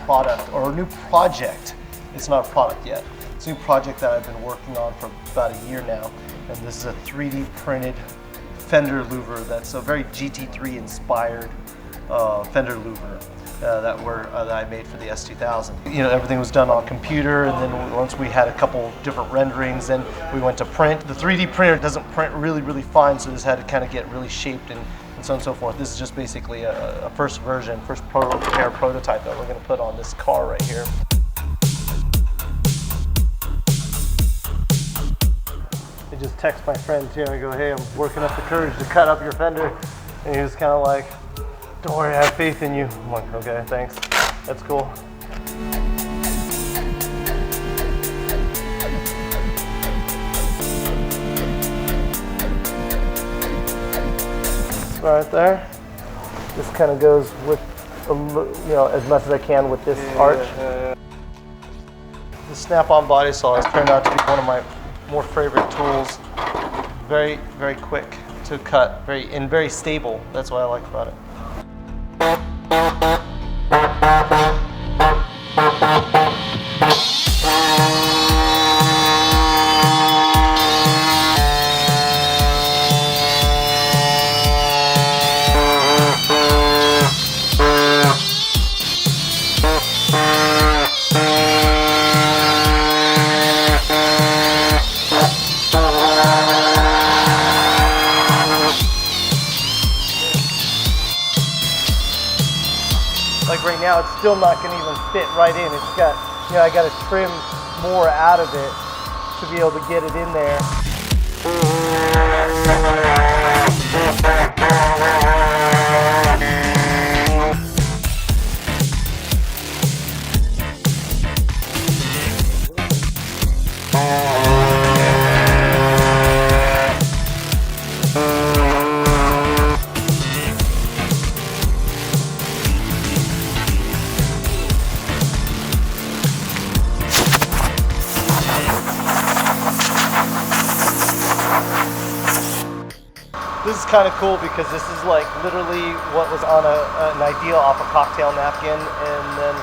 product or a new project. It's not a product yet. It's a new project that I've been working on for about a year now. And this is a 3D printed Fender Louver that's a very GT3 inspired Fender Louver that I made for the S2000. You know, everything was done on computer, and then once we had a couple different renderings, then we went to print. The 3D printer doesn't print really fine, so this had to kind of get really shaped and so on and so forth. This is just basically a first version, first prototype that we're going to put on this car right here. I just text my friend too, and I go, hey, I'm working up the courage to cut up your Fender. And he was kind of like, don't worry, I have faith in you. I'm like, okay, thanks. That's cool. Right there. This kind of goes with, as much as I can with this arch. The snap-on body saw has turned out to be one of my more favorite tools. Very quick to cut, very stable. That's what I like about it. Like right now, it's still not going to even fit right in. It's got, I got to trim more out of it to be able to get it in there. This is kind of cool because this is like literally what was on an ideal off a cocktail napkin, and then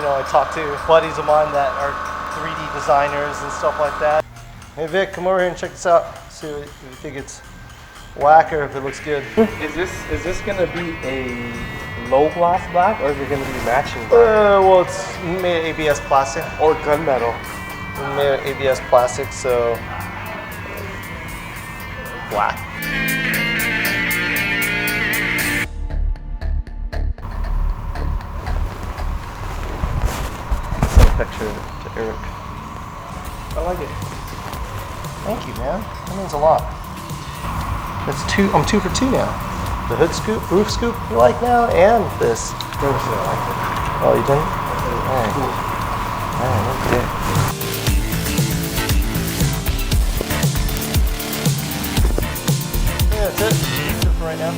I talked to buddies of mine that are 3D designers and stuff like that. Hey Vic, come over here and check this out. See if you think it's whack or if it looks good. Is this gonna be a low gloss black, or is it gonna be matching black? Well, it's made of ABS plastic Or gunmetal? It's made of ABS plastic, so black. Picture to Eric. I like it. Thank you, man. That means a lot. I'm 2 for 2 now. The hood scoop, roof scoop you like now, and this. No, I like it. Oh, you didn't? Alright. Cool. Alright, okay. Yeah, that's it. That's it for right now.